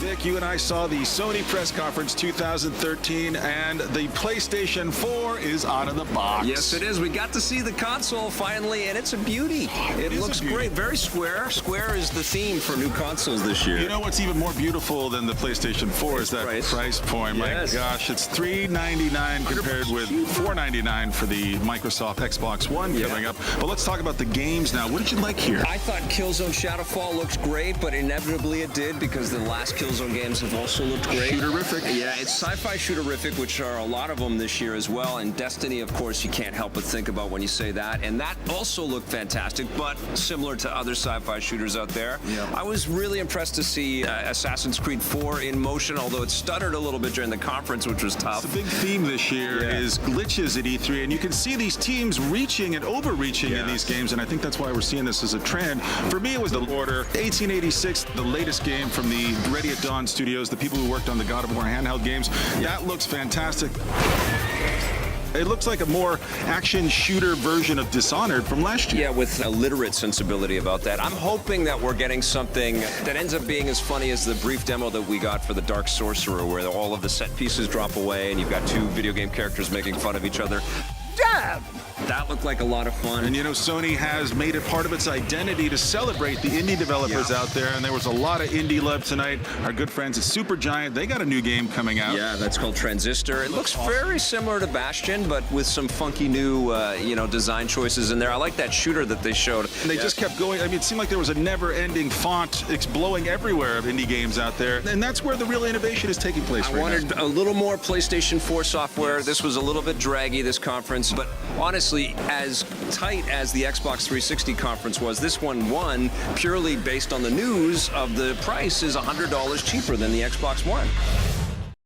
Vic, you and I saw the Sony press conference 2013, and the PlayStation 4 is out of the box. Yes, it is. We got to see the console finally, and it's a beauty. It looks great. Very square. Square is the theme for new consoles this year. You know what's even more beautiful than the PlayStation 4 is that price point. Yes. My gosh, it's $399 compared with $499 for the Microsoft Xbox One coming up. But let's talk about the games now. What did you like here? I thought Killzone Shadowfall looked great, but inevitably it did because the last Killzone games have also looked great. Shooterific. Yeah, it's sci-fi shooterific, which are a lot of them this year as well. And Destiny, of course, you can't help but think about when you say that. And that also looked fantastic, but similar to other sci-fi shooters out there. Yeah. I was really impressed to see Assassin's Creed 4 in motion, although it stuttered a little bit during the conference, which was tough. The big theme this year is glitches at E3, and you can see these teams reaching and overreaching in these games, and I think that's why we're seeing this as a trend. For me, it was The Order 1886, the latest game from the Ready at Dawn studios, the people who worked on the God of War handheld games. That looks fantastic. It looks like a more action shooter version of Dishonored from last year. Yeah, with a literate sensibility about that. I'm hoping that we're getting something that ends up being as funny as the brief demo that we got for the Dark Sorcerer, where all of the set pieces drop away and you've got two video game characters making fun of each other. Damn! That looked like a lot of fun. And you know, Sony has made it part of its identity to celebrate the indie developers out there, and there was a lot of indie love tonight. Our good friends at Supergiant, they got a new game coming out. Yeah, that's called Transistor. It looks very similar to Bastion, but with some funky new, design choices in there. I like that shooter that they showed. And they just kept going. I mean, it seemed like there was a never-ending font exploding everywhere of indie games out there, and that's where the real innovation is taking place. I wanted a little more PlayStation 4 software. This was a little bit draggy, this conference, but honestly, as tight as the Xbox 360 conference was, this one won purely based on the news of the price is $100 cheaper than the Xbox One.